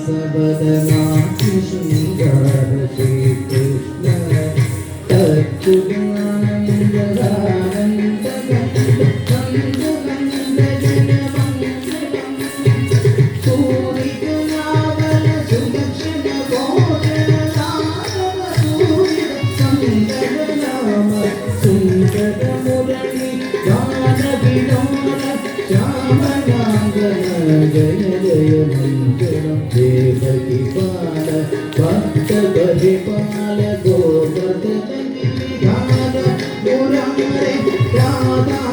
हासवदना सुंदर श्री कृष्ण तच्चुदानंद आनंद कंद कंद जन मंगलम सूरिकनावल सुदक्षिण भोजन साधव सूर्य संदर नाम सुंदर मुरली गान विनोद श्याम नागन जय जय मंगलम देवकी पाल भक्त परिपाल गोपद विधान मुरारे राधा